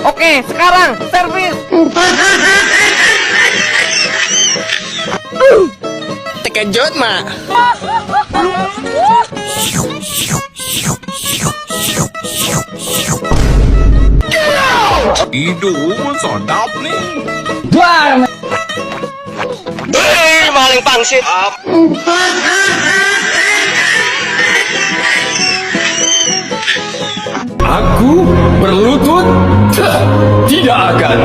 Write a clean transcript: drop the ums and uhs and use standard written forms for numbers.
Oke, sekarang servis. Terkejut, Mak. Hidung sedap nih. Maling pangsit. Aku berlutut? Tidak akan.